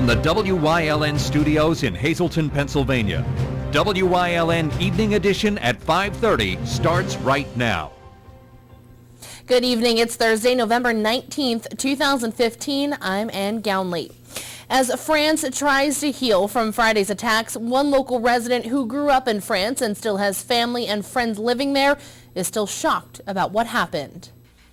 the WYLN studios in Hazleton, Pennsylvania. WYLN Evening Edition at 5:30 starts right now. Good evening. It's Thursday, November 19th, 2015. I'm Ann Gownley. As France tries to heal from Friday's attacks, one local resident who grew up in France and still has family and friends living there is still shocked about what happened.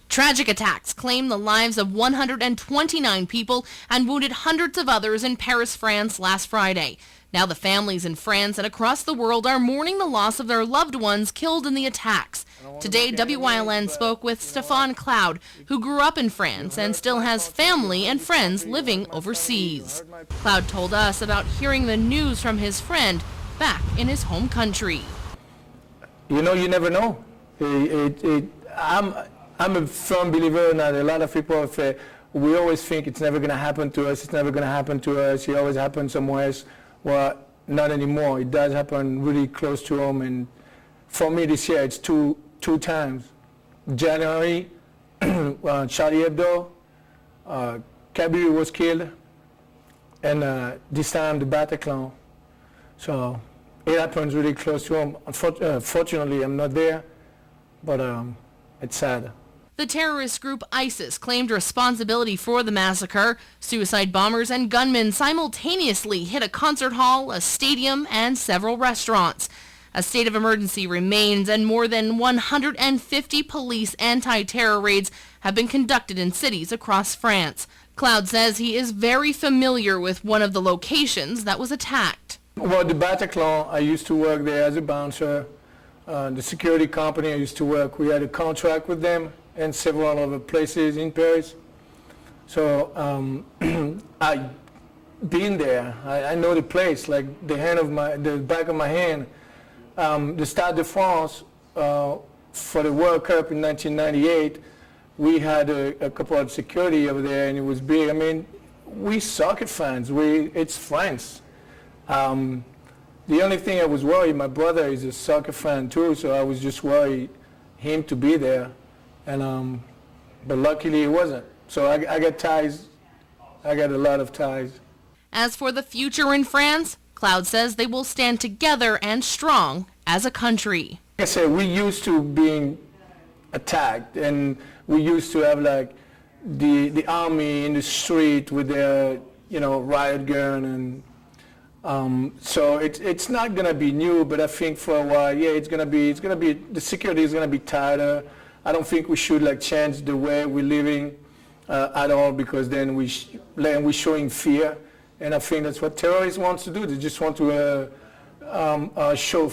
Tragic attacks claimed the lives of 129 people and wounded hundreds of others in Paris, France last Friday. Now the families in France and across the world are mourning the loss of their loved ones killed in the attacks. Today, WYLN spoke with Stefan Cloud, who grew up in France and still has family and friends living overseas. Cloud told us about hearing the news from his friend back in his home country. You know, you never know. I'm a firm believer that a lot of people say, we always think it's never going to happen to us, it's never going to happen to us, it always happens somewhere else. Well, not anymore. It does happen really close to home, and for me this year it's two times. January, Charlie Hebdo, Kabir was killed, and this time the Bataclan. So it happens really close to home. Unfortunately, I'm not there, but it's sad. The terrorist group ISIS claimed responsibility for the massacre. Suicide bombers and gunmen simultaneously hit a concert hall, a stadium, and several restaurants. A state of emergency remains, and more than 150 police anti-terror raids have been conducted in cities across France. Cloud says he is very familiar with one of the locations that was attacked. Well, the Bataclan, I used to work there as a bouncer. The security company I used to work, we had a contract with them and several other places in Paris. So I've been there. I know the place like the back of my hand. The Stade de France, for the World Cup in 1998, we had a couple of security over there, and it was big. I mean, we soccer fans. It's France. The only thing I was worried, my brother is a soccer fan too, so I was just worried him to be there, and but luckily it wasn't. So I got ties. I got a lot of ties. As for the future in France, Cloud says they will stand together and strong as a country. Like I said, we used to being attacked, and we used to have like the army in the street with their riot gun, and so it's not gonna be new, but I think for a while, yeah, it's gonna be the security is gonna be tighter. I don't think we should like change the way we're living at all, because then we're showing fear, and I think that's what terrorists want to do. They just want to show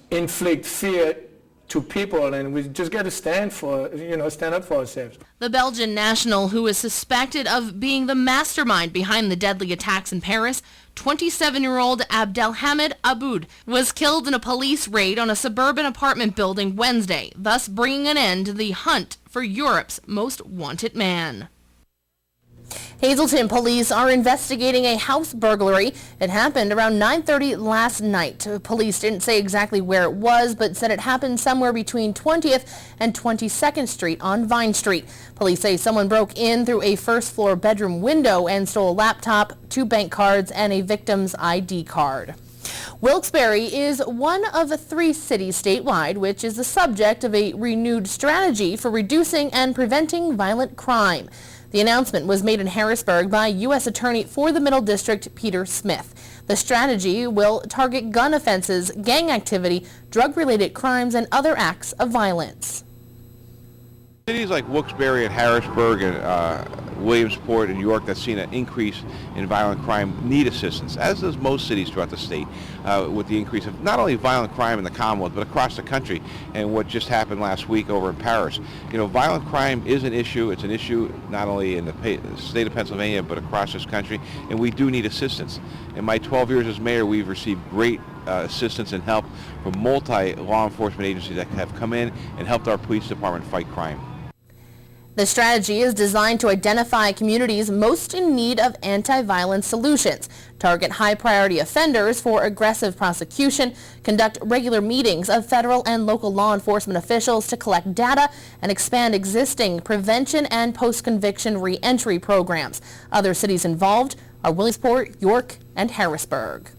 inflict fear to people, and we just got to stand up for ourselves. The Belgian national, who is suspected of being the mastermind behind the deadly attacks in Paris, 27-year-old Abdelhamid Aboud, was killed in a police raid on a suburban apartment building Wednesday, thus bringing an end to the hunt for Europe's most wanted man. Hazleton police are investigating a house burglary. It happened around 9:30 last night. Police didn't say exactly where it was, but said it happened somewhere between 20th and 22nd Street on Vine Street. Police say someone broke in through a first-floor bedroom window and stole a laptop, 2 bank cards, and a victim's ID card. Wilkes-Barre is one of 3 cities statewide which is the subject of a renewed strategy for reducing and preventing violent crime. The announcement was made in Harrisburg by U.S. Attorney for the Middle District, Peter Smith. The strategy will target gun offenses, gang activity, drug-related crimes, and other acts of violence. Cities like Wilkes-Barre and Harrisburg and Williamsport and York that's seen an increase in violent crime need assistance, as does most cities throughout the state, with the increase of not only violent crime in the Commonwealth, but across the country, and what just happened last week over in Paris. Violent crime is an issue. It's an issue not only in the state of Pennsylvania, but across this country, and we do need assistance. In my 12 years as mayor, we've received great assistance and help from multi-law enforcement agencies that have come in and helped our police department fight crime. The strategy is designed to identify communities most in need of anti-violence solutions, target high-priority offenders for aggressive prosecution, conduct regular meetings of federal and local law enforcement officials to collect data, and expand existing prevention and post-conviction re-entry programs. Other cities involved are Williamsport, York, and Harrisburg.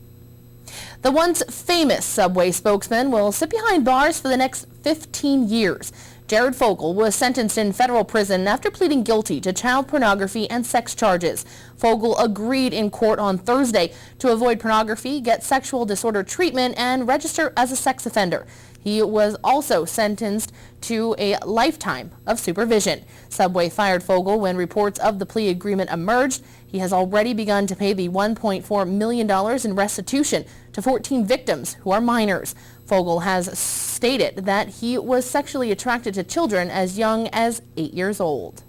The once famous Subway spokesman will sit behind bars for the next 15 years. Jared Fogle was sentenced in federal prison after pleading guilty to child pornography and sex charges. Fogle agreed in court on Thursday to avoid pornography, get sexual disorder treatment, and register as a sex offender. He was also sentenced to a lifetime of supervision. Subway fired Fogle when reports of the plea agreement emerged. He has already begun to pay the $1.4 million in restitution to 14 victims who are minors. Fogle has stated that he was sexually attracted to children as young as 8 years old.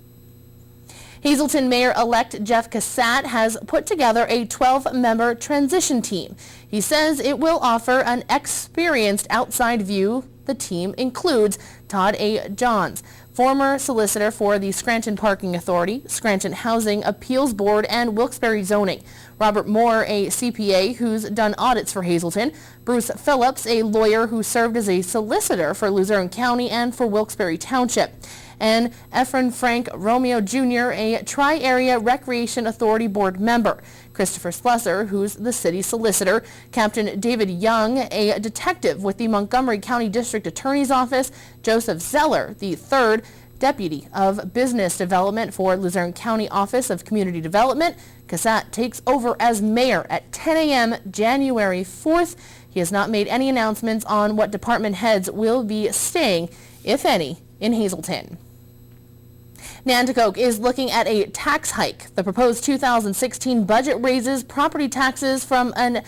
Hazleton Mayor-elect Jeff Cassatt has put together a 12-member transition team. He says it will offer an experienced outside view. The team includes Todd A. Johns, former solicitor for the Scranton Parking Authority, Scranton Housing Appeals Board, and Wilkes-Barre Zoning; Robert Moore, a CPA who's done audits for Hazleton; Bruce Phillips, a lawyer who served as a solicitor for Luzerne County and for Wilkes-Barre Township; and Efren Frank Romeo Jr., a Tri-Area Recreation Authority Board member; Christopher Slusser, who's the city solicitor; Captain David Young, a detective with the Montgomery County District Attorney's Office; Joseph Zeller, the third Deputy of Business Development for Luzerne County Office of Community Development. Cassatt takes over as mayor at 10 a.m. January 4th. He has not made any announcements on what department heads will be staying, if any, in Hazleton. Nanticoke is looking at a tax hike. The proposed 2016 budget raises property taxes from an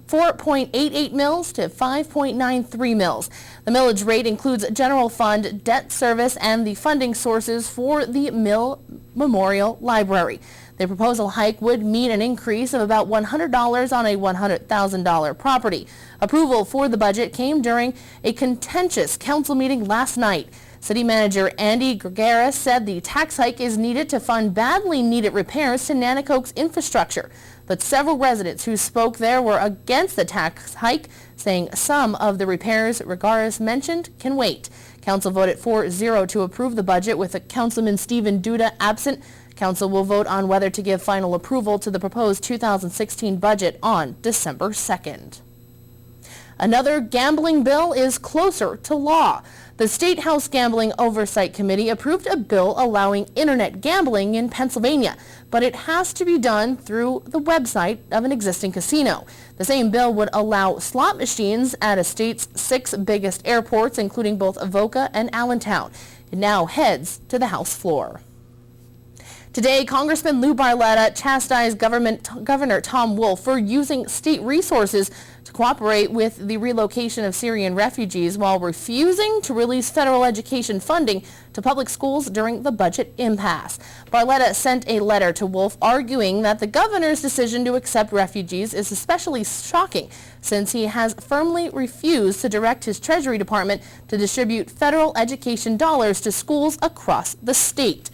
4.88 mils to 5.93 mils. The millage rate includes general fund, debt service, and the funding sources for the Mill Memorial Library. The proposal hike would mean an increase of about $100 on a $100,000 property. Approval for the budget came during a contentious council meeting last night. City Manager Andy Gregaris said the tax hike is needed to fund badly needed repairs to Nanticoke's infrastructure. But several residents who spoke there were against the tax hike, saying some of the repairs Gregaris mentioned can wait. Council voted 4-0 to approve the budget, with Councilman Stephen Duda absent. Council will vote on whether to give final approval to the proposed 2016 budget on December 2nd. Another gambling bill is closer to law. The State House Gambling Oversight Committee approved a bill allowing internet gambling in Pennsylvania, but it has to be done through the website of an existing casino. The same bill would allow slot machines at a state's 6 biggest airports, including both Avoca and Allentown. It now heads to the House floor. Today, Congressman Lou Barletta chastised Governor Tom Wolf for using state resources to cooperate with the relocation of Syrian refugees while refusing to release federal education funding to public schools during the budget impasse. Barletta sent a letter to Wolf arguing that the governor's decision to accept refugees is especially shocking since he has firmly refused to direct his Treasury Department to distribute federal education dollars to schools across the state.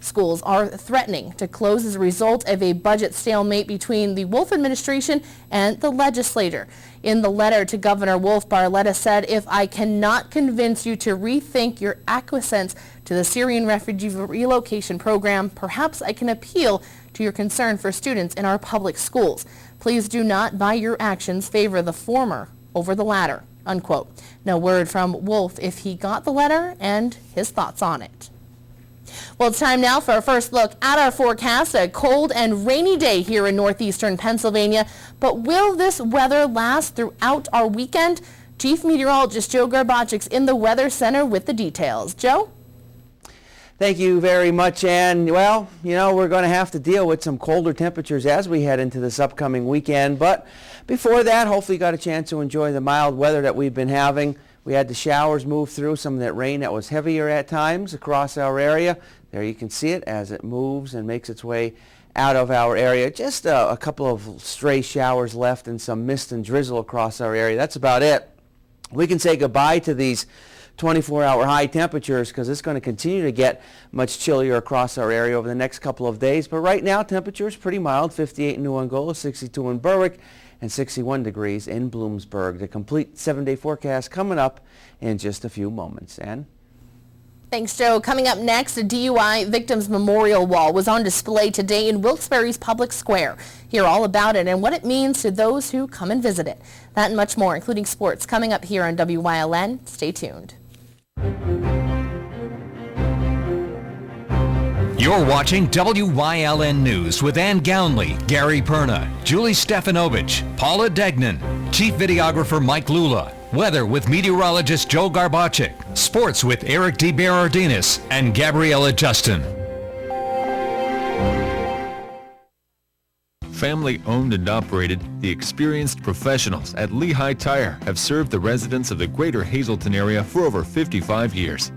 Schools are threatening to close as a result of a budget stalemate between the Wolf administration and the legislature. In the letter to Governor Wolf, Barletta said, "If I cannot convince you to rethink your acquiescence to the Syrian refugee relocation program, perhaps I can appeal to your concern for students in our public schools. Please do not, by your actions, favor the former over the latter," unquote. No word from Wolf if he got the letter and his thoughts on it. Well, it's time now for our first look at our forecast. A cold and rainy day here in northeastern Pennsylvania. But will this weather last throughout our weekend? Chief Meteorologist Joe Garbachik's in the Weather Center with the details. Joe? Thank you very much, Ann. Well, we're going to have to deal with some colder temperatures as we head into this upcoming weekend. But before that, hopefully you got a chance to enjoy the mild weather that we've been having. We had the showers move through, some of that rain that was heavier at times across our area. There you can see it as it moves and makes its way out of our area. Just a couple of stray showers left and some mist and drizzle across our area. That's about it. We can say goodbye to these 24-hour high temperatures because it's going to continue to get much chillier across our area over the next couple of days. But right now, temperatures pretty mild, 58 in New Angola, 62 in Berwick, and 61 degrees in Bloomsburg. The complete 7-day forecast coming up in just a few moments. Ann? Thanks, Joe. Coming up next, a DUI Victims Memorial Wall was on display today in Wilkes-Barre's Public Square. Hear all about it and what it means to those who come and visit it. That and much more, including sports, coming up here on WYLN. Stay tuned. You're watching WYLN News with Ann Gownley, Gary Perna, Julie Stefanovich, Paula Degnan, Chief Videographer Mike Lula, weather with meteorologist Joe Garbacik, sports with Eric DeBerardinis and Gabriella Justin. Family owned and operated, the experienced professionals at Lehigh Tire have served the residents of the greater Hazleton area for over 55 years.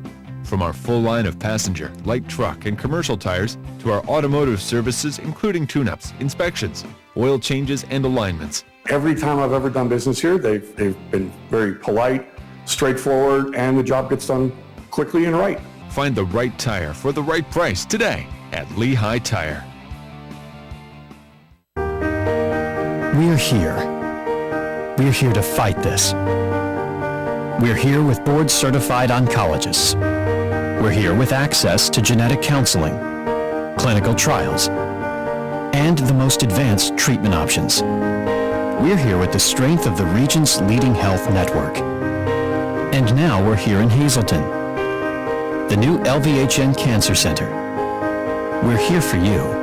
From our full line of passenger, light truck, and commercial tires to our automotive services including tune-ups, inspections, oil changes, and alignments. Every time I've ever done business here, they've been very polite, straightforward, and the job gets done quickly and right. Find the right tire for the right price today at Lehigh Tire. We're here. We're here to fight this. We're here with board-certified oncologists. We're here with access to genetic counseling, clinical trials, and the most advanced treatment options. We're here with the strength of the region's leading health network. And now we're here in Hazleton, the new LVHN Cancer Center. We're here for you.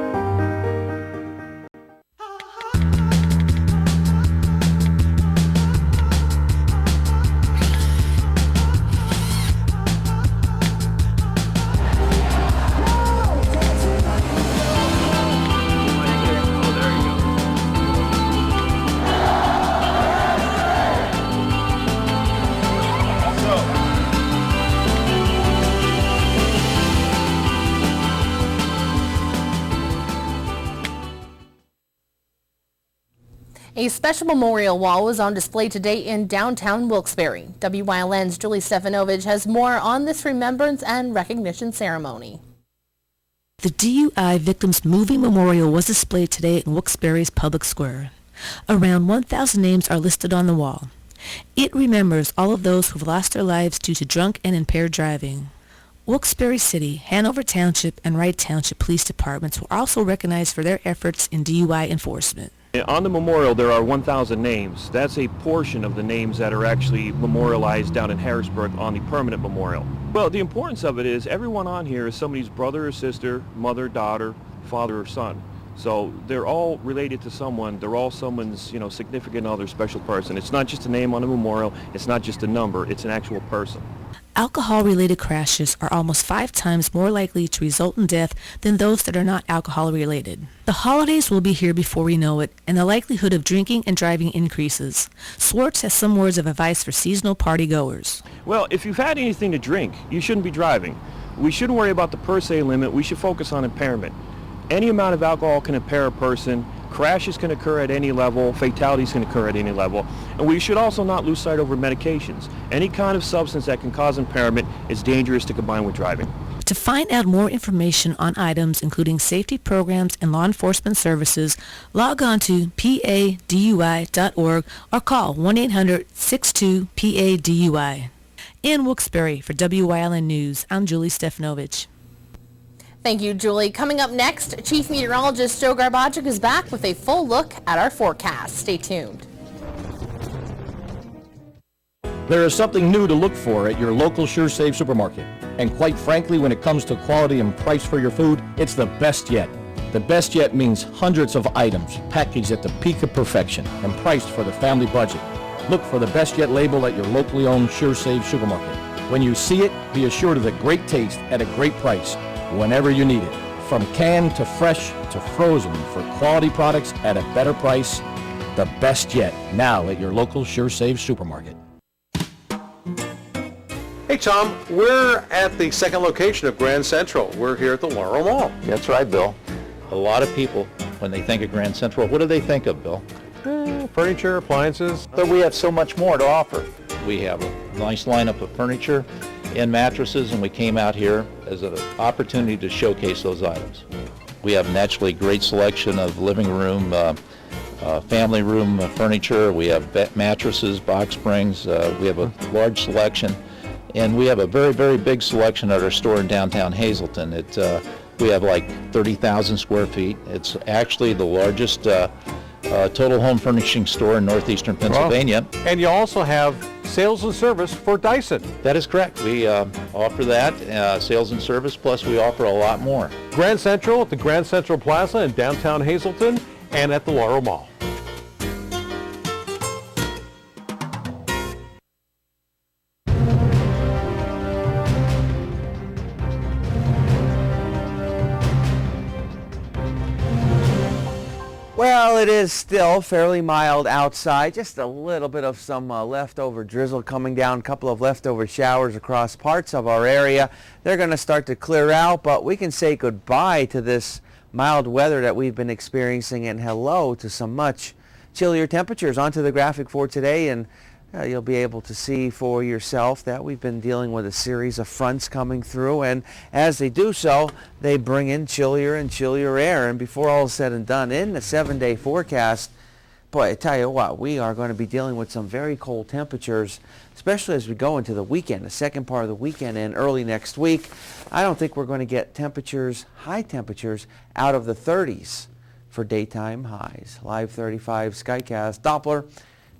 A special memorial wall was on display today in downtown Wilkes-Barre. WYLN's Julie Stefanovich has more on this remembrance and recognition ceremony. The DUI Victims Moving Memorial was displayed today in Wilkes-Barre's Public Square. Around 1,000 names are listed on the wall. It remembers all of those who've lost their lives due to drunk and impaired driving. Wilkes-Barre City, Hanover Township, and Wright Township Police Departments were also recognized for their efforts in DUI enforcement. On the memorial, there are 1,000 names. That's a portion of the names that are actually memorialized down in Harrisburg on the permanent memorial. Well, the importance of it is everyone on here is somebody's brother or sister, mother, daughter, father, or son. So they're all related to someone. They're all someone's, significant other, special person. It's not just a name on a memorial. It's not just a number. It's an actual person. Alcohol-related crashes are almost 5 times more likely to result in death than those that are not alcohol-related. The holidays will be here before we know it, and the likelihood of drinking and driving increases. Swartz has some words of advice for seasonal party-goers. Well, if you've had anything to drink, you shouldn't be driving. We shouldn't worry about the per se limit. We should focus on impairment. Any amount of alcohol can impair a person. Crashes can occur at any level. Fatalities can occur at any level. And we should also not lose sight over medications. Any kind of substance that can cause impairment is dangerous to combine with driving. To find out more information on items including safety programs and law enforcement services, log on to padui.org or call 1-800-62-PADUI. In Wilkes-Barre for WYLN News, I'm Julie Stefanovich. Thank you, Julie. Coming up next, Chief Meteorologist Joe Garbacik is back with a full look at our forecast. Stay tuned. There is something new to look for at your local SureSave supermarket. And quite frankly, when it comes to quality and price for your food, it's the best yet. The best yet means hundreds of items packaged at the peak of perfection and priced for the family budget. Look for the best yet label at your locally owned SureSave supermarket. When you see it, be assured of the great taste at a great price whenever you need it. From canned to fresh to frozen, for quality products at a better price, the best yet, now at your local SureSave supermarket. Hey Tom, we're at the second location of Grand Central. We're here at the Laurel Mall. That's right, Bill. A lot of people, when they think of Grand Central, what do they think of, Bill? Furniture, appliances. But we have so much more to offer. We have a nice lineup of furniture and mattresses, and we came out here as an opportunity to showcase those items. We have naturally great selection of living room, family room furniture. We have mattresses, box springs. We have a large selection, and we have a very, very big selection at our store in downtown Hazleton. We have like 30,000 square feet. It's actually the largest total home furnishing store in northeastern Pennsylvania. Wow. And you also have sales and service for Dyson. That is correct. We offer that, sales and service, plus we offer a lot more. Grand Central at the Grand Central Plaza in downtown Hazleton and at the Laurel Mall. Well, it is still fairly mild outside. Just a little bit of some leftover drizzle coming down, a couple of leftover showers across parts of our area. They're going to start to clear out, but we can say goodbye to this mild weather that we've been experiencing and hello to some much chillier temperatures. Onto the graphic for today, and you'll be able to see for yourself that we've been dealing with a series of fronts coming through, and as they do so, they bring in chillier and chillier air. And before all is said and done, in the 7-day forecast, boy, I tell you what, we are going to be dealing with some very cold temperatures, especially as we go into the weekend, the second part of the weekend and early next week. I don't think we're going to get temperatures, high temperatures, out of the 30s for daytime highs. Live 35 Skycast Doppler.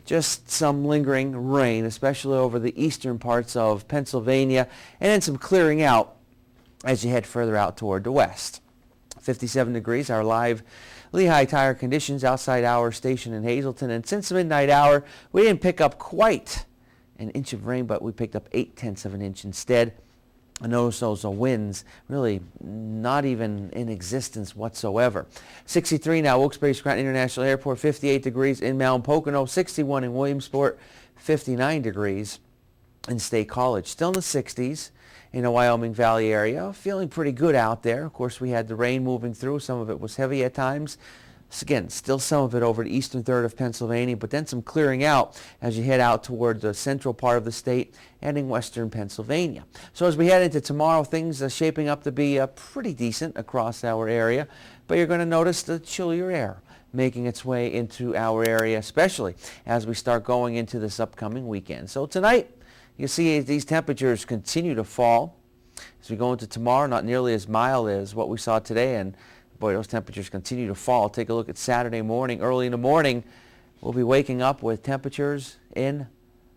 Just some lingering rain, especially over the eastern parts of Pennsylvania, and then some clearing out as you head further out toward the west. 57 degrees, our live Lehigh Tire conditions outside our station in Hazleton. And since the midnight hour, we didn't pick up quite an inch of rain, but we picked up 0.8 of an inch instead. I notice those winds really not even in existence whatsoever. 63 now, Wilkes-Barre Scranton International Airport, 58 degrees in Mount Pocono, 61 in Williamsport, 59 degrees in State College. Still in the 60s in the Wyoming Valley area. Feeling pretty good out there. Of course, we had the rain moving through. Some of it was heavy at times. Again, still some of it over the eastern third of Pennsylvania, but then some clearing out as you head out toward the central part of the state and in western Pennsylvania. So as we head into tomorrow, things are shaping up to be pretty decent across our area, but you're going to notice the chillier air making its way into our area, especially as we start going into this upcoming weekend. So tonight, you see these temperatures continue to fall. As we go into tomorrow, not nearly as mild as what we saw today, and boy, those temperatures continue to fall. Take a look at Saturday morning. Early in the morning, we'll be waking up with temperatures in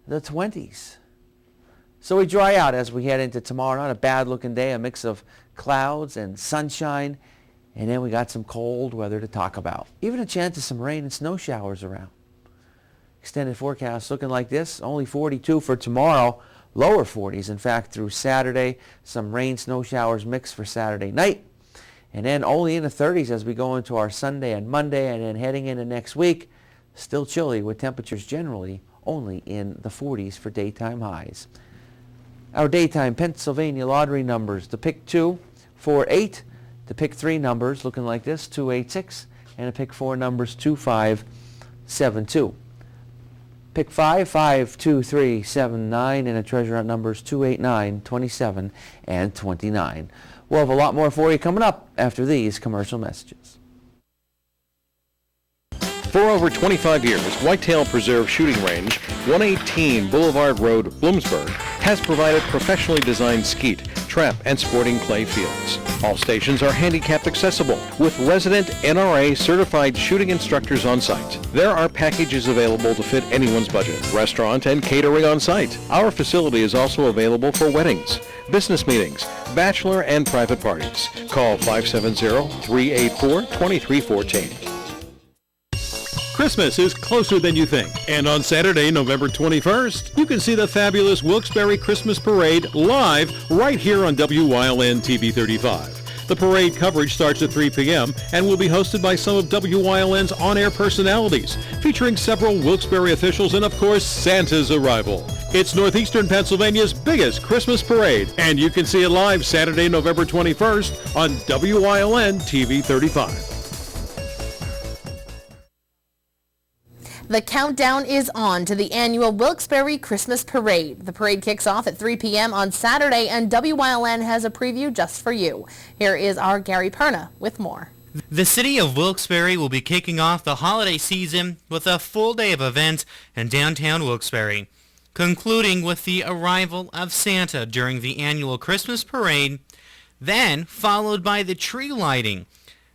the 20s. So we dry out as we head into tomorrow. Not a bad looking day, a mix of clouds and sunshine. And then we got some cold weather to talk about. Even a chance of some rain and snow showers around. Extended forecast looking like this. Only 42 for tomorrow. Lower 40s, in fact, through Saturday. Some rain, snow showers mixed for Saturday night. And then only in the 30s as we go into our Sunday and Monday, and then heading into next week, still chilly with temperatures generally only in the 40s for daytime highs. Our daytime Pennsylvania lottery numbers, the pick 2, 4, 8, the pick 3 numbers looking like this, 2, 8, 6, and the pick 4 numbers, 2, 5, 7, 2. Pick 5, 5, 2, 3, 7, 9, and the treasure hunt numbers 2, 8, 9, 27, and 29. We'll have a lot more for you coming up after these commercial messages. For over 25 years, Whitetail Preserve Shooting Range, 118 Boulevard Road, Bloomsburg, has provided professionally designed skeet, trap, and sporting clay fields. All stations are handicap accessible with resident NRA certified shooting instructors on site. There are packages available to fit anyone's budget, restaurant and catering on site. Our facility is also available for weddings, business meetings, bachelor and private parties. Call 570-384-2314. Christmas is closer than you think, and on Saturday, November 21st, you can see the fabulous Wilkes-Barre Christmas Parade live right here on WYLN TV 35. The parade coverage starts at 3 p.m. and will be hosted by some of WYLN's on-air personalities, featuring several Wilkes-Barre officials and, of course, Santa's arrival. It's northeastern Pennsylvania's biggest Christmas parade, and you can see it live Saturday, November 21st on WYLN TV 35. The countdown is on to the annual Wilkes-Barre Christmas Parade. The parade kicks off at 3 p.m. on Saturday, and WYLN has a preview just for you. Here is our Gary Perna with more. The city of Wilkes-Barre will be kicking off the holiday season with a full day of events in downtown Wilkes-Barre, concluding with the arrival of Santa during the annual Christmas Parade, then followed by the tree lighting,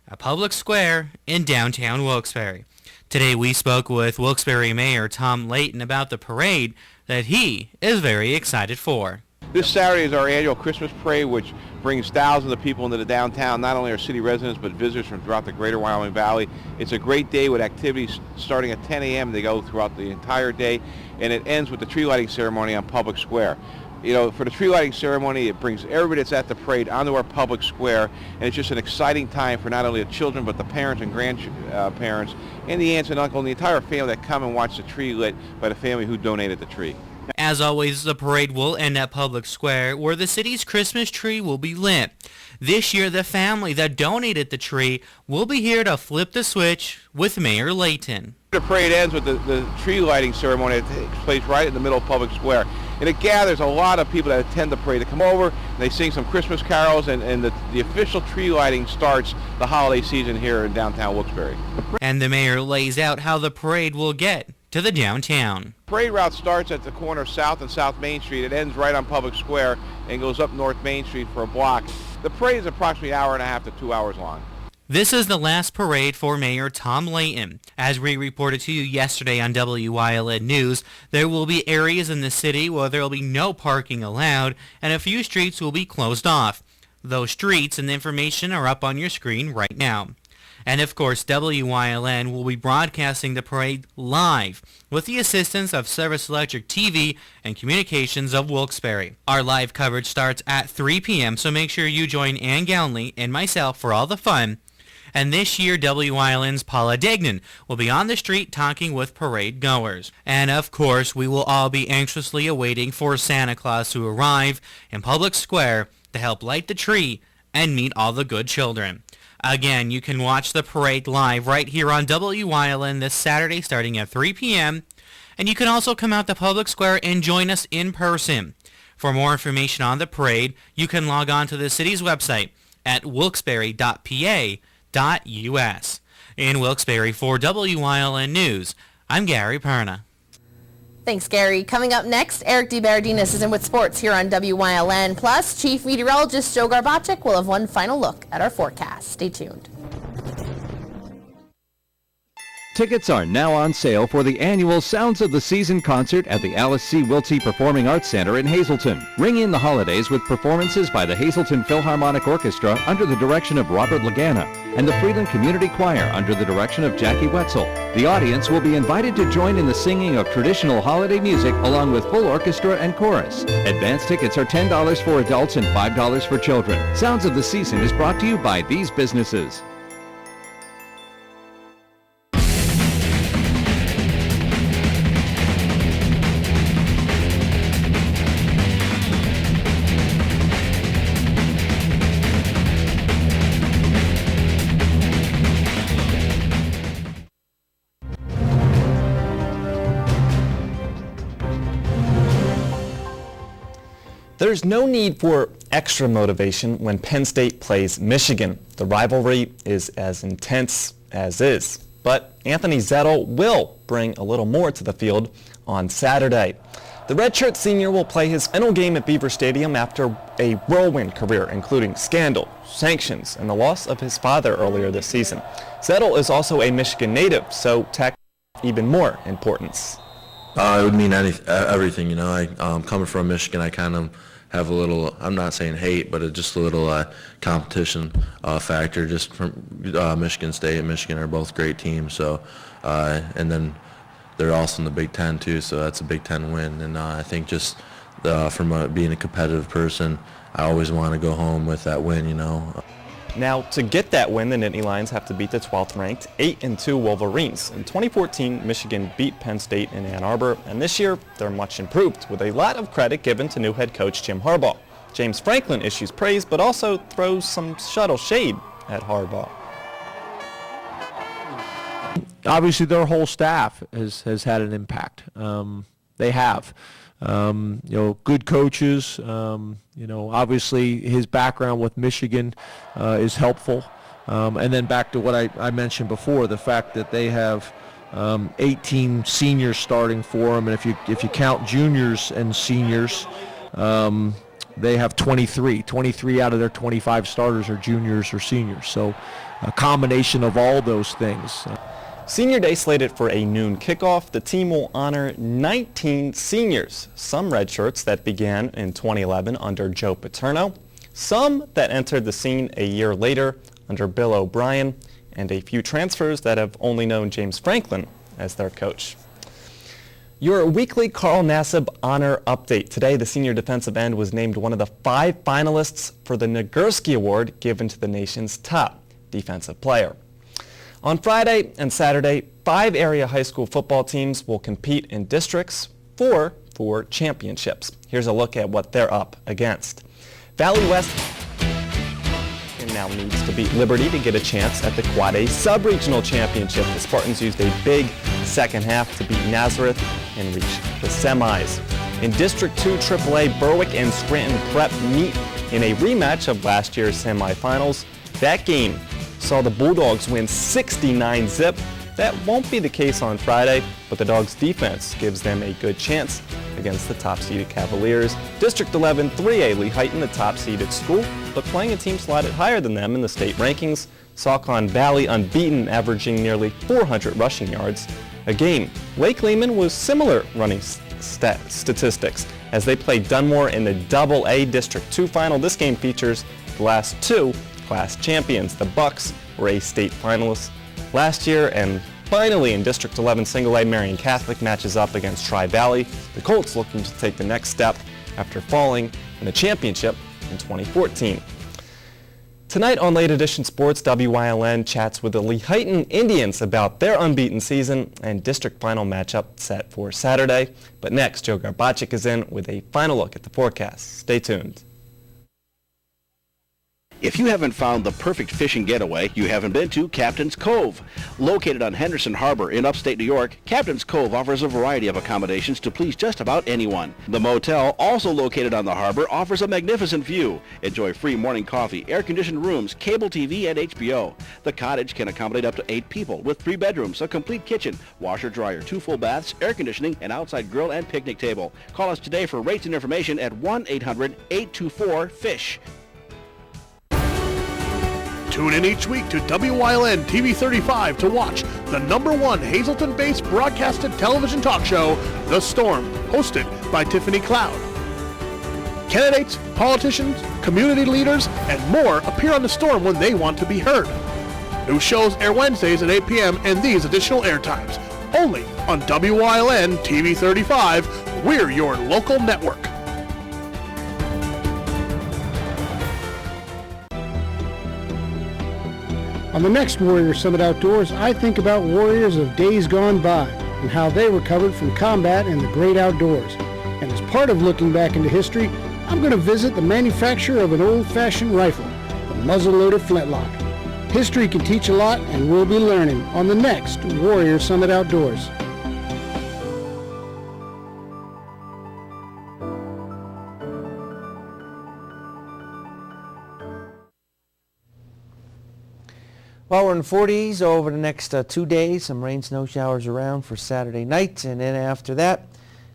a public square in downtown Wilkes-Barre. Today we spoke with Wilkes-Barre Mayor Tom Layton about the parade that he is very excited for. This Saturday is our annual Christmas parade, which brings thousands of people into the downtown, not only our city residents, but visitors from throughout the greater Wyoming Valley. It's a great day with activities starting at 10 a.m. They go throughout the entire day, and it ends with the tree lighting ceremony on Public Square. You know, for the tree lighting ceremony, it brings everybody that's at the parade onto our public square, and it's just an exciting time for not only the children, but the parents and grandparents, and the aunts and uncle, and the entire family that come and watch the tree lit by the family who donated the tree. As always, the parade will end at Public Square, where the city's Christmas tree will be lit. This year, the family that donated the tree will be here to flip the switch with Mayor Layton. The parade ends with the tree lighting ceremony that takes place right in the middle of Public Square. And it gathers a lot of people that attend the parade to come over, and they sing some Christmas carols, and the official tree lighting starts the holiday season here in downtown Wilkes-Barre. And the mayor lays out how the parade will get to the downtown. Parade route starts at the corner of South and South Main Street. It ends right on Public Square and goes up North Main Street for a block. The parade is approximately an hour and a half to 2 hours long. This is the last parade for Mayor Tom Layton. As we reported to you yesterday on WYLN News, there will be areas in the city where there will be no parking allowed, and a few streets will be closed off. Those streets and the information are up on your screen right now. And of course, WYLN will be broadcasting the parade live with the assistance of Service Electric TV and Communications of Wilkes-Barre. Our live coverage starts at 3 p.m., so make sure you join Ann Gownley and myself for all the fun. And this year, WYLN's Paula Degnan will be on the street talking with parade goers. And of course, we will all be anxiously awaiting for Santa Claus to arrive in Public Square to help light the tree and meet all the good children. Again, you can watch the parade live right here on WYLN this Saturday starting at 3 p.m. And you can also come out to Public Square and join us in person. For more information on the parade, you can log on to the city's website at wilkesbarre.pa.us. In Wilkes-Barre for WYLN News, I'm Gary Perna. Thanks, Gary. Coming up next, Eric DeBardinas is in with sports here on WYLN. Plus, Chief Meteorologist Joe Garbacek will have one final look at our forecast. Stay tuned. Tickets are now on sale for the annual Sounds of the Season concert at the Alice C. Wiltsey Performing Arts Center in Hazleton. Ring in the holidays with performances by the Hazleton Philharmonic Orchestra under the direction of Robert Lagana and the Freeland Community Choir under the direction of Jackie Wetzel. The audience will be invited to join in the singing of traditional holiday music along with full orchestra and chorus. Advance tickets are $10 for adults and $5 for children. Sounds of the Season is brought to you by these businesses. There's no need for extra motivation when Penn State plays Michigan. The rivalry is as intense as is. But Anthony Zettel will bring a little more to the field on Saturday. The redshirt senior will play his final game at Beaver Stadium after a whirlwind career, including scandal, sanctions, and the loss of his father earlier this season. Zettel is also a Michigan native, so tech even more importance. It would mean everything, you know. Coming from Michigan, I kind of have a little, I'm not saying hate, but just a little competition factor just from Michigan State and Michigan are both great teams. So, and then they're also in the Big Ten too, so that's a Big Ten win. And I think just from being a competitive person, I always want to go home with that win, you know. Now, to get that win, the Nittany Lions have to beat the 12th-ranked 8-2 Wolverines. In 2014, Michigan beat Penn State in Ann Arbor, and this year they're much improved, with a lot of credit given to new head coach Jim Harbaugh. James Franklin issues praise, but also throws some subtle shade at Harbaugh. obviously their whole staff has had an impact. They have. Good coaches. Obviously his background with Michigan is helpful. And then back to what I mentioned before, the fact that they have 18 seniors starting for them, and if you count juniors and seniors, they have 23. 23 out of their 25 starters are juniors or seniors. So a combination of all those things. Senior Day slated for a noon kickoff. The team will honor 19 seniors, some redshirts that began in 2011 under Joe Paterno, some that entered the scene a year later under Bill O'Brien, and a few transfers that have only known James Franklin as their coach. Your weekly Carl Nassib Honor Update. Today, the senior defensive end was named one of the 5 finalists for the Nagurski Award given to the nation's top defensive player. On Friday and Saturday, 5 area high school football teams will compete in districts, 4 for championships. Here's a look at what they're up against. Valley West now needs to beat Liberty to get a chance at the Quad A Sub-Regional Championship. The Spartans used a big second half to beat Nazareth and reach the semis. In District 2 AAA, Berwick and Scranton Prep meet in a rematch of last year's semifinals. That game saw the Bulldogs win 69-zip. That won't be the case on Friday, but the Dogs' defense gives them a good chance against the top-seeded Cavaliers. District 11 3A Lehighton, the top-seeded school, but playing a team slotted higher than them in the state rankings. Saucon Valley unbeaten, averaging nearly 400 rushing yards a game. Lake Lehman was similar running statistics as they played Dunmore in the AA District 2 final. This game features the last 2 class champions. The Bucks were a state finalists last year, and finally in District 11 Single A, Marion Catholic matches up against Tri-Valley. The Colts looking to take the next step after falling in the championship in 2014. Tonight on Late Edition Sports, WYLN chats with the Lehighton Indians about their unbeaten season and district final matchup set for Saturday. But next, Joe Garbacik is in with a final look at the forecast. Stay tuned. If you haven't found the perfect fishing getaway, you haven't been to Captain's Cove. Located on Henderson Harbor in upstate New York, Captain's Cove offers a variety of accommodations to please just about anyone. The motel, also located on the harbor, offers a magnificent view. Enjoy free morning coffee, air-conditioned rooms, cable TV, and HBO. The cottage can accommodate up to 8 people with 3 bedrooms, a complete kitchen, washer-dryer, 2 full baths, air conditioning, and outside grill and picnic table. Call us today for rates and information at 1-800-824-FISH. Tune in each week to WYLN TV 35 to watch the #1 Hazleton-based broadcasted television talk show, The Storm, hosted by Tiffany Cloud. Candidates, politicians, community leaders, and more appear on The Storm when they want to be heard. New shows air Wednesdays at 8 p.m. and these additional air times. Only on WYLN TV 35. We're your local network. On the next Warrior Summit Outdoors, I think about warriors of days gone by and how they recovered from combat in the great outdoors. And as part of looking back into history, I'm going to visit the manufacturer of an old-fashioned rifle, the muzzle-loaded flintlock. History can teach a lot, and we'll be learning on the next Warrior Summit Outdoors. Well, we're in the 40s over the next 2 days. Some rain, snow showers around for Saturday night. And then after that,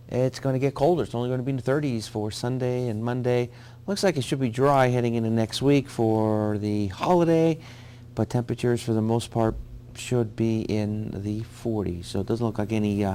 it's going to get colder. It's only going to be in the 30s for Sunday and Monday. Looks like it should be dry heading into next week for the holiday. But temperatures, for the most part, should be in the 40s. So it doesn't look like any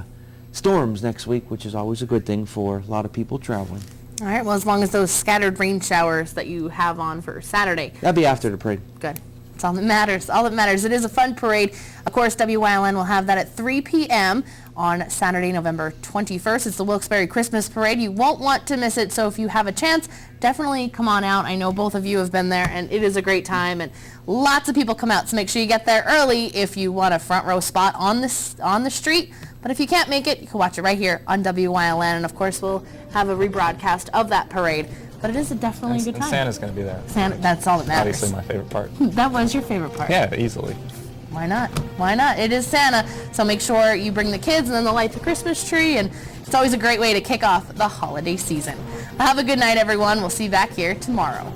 storms next week, which is always a good thing for a lot of people traveling. All right, well, as long as those scattered rain showers that you have on for Saturday. That'll be after the parade. Good. That's all that matters. All that matters. It is a fun parade. Of course, WYLN will have that at 3 p.m. on Saturday, November 21st. It's the Wilkes-Barre Christmas Parade. You won't want to miss it, so if you have a chance, definitely come on out. I know both of you have been there, and it is a great time, and lots of people come out, so make sure you get there early if you want a front row spot on the street. But if you can't make it, you can watch it right here on WYLN, and of course, we'll have a rebroadcast of that parade. But it is definitely a good time. And Santa's going to be there. Santa, that's all that matters. Obviously my favorite part. That was your favorite part. Yeah, easily. Why not? Why not? It is Santa, so make sure you bring the kids and then they'll light the Christmas tree, and it's always a great way to kick off the holiday season. Have a good night, everyone. We'll see you back here tomorrow.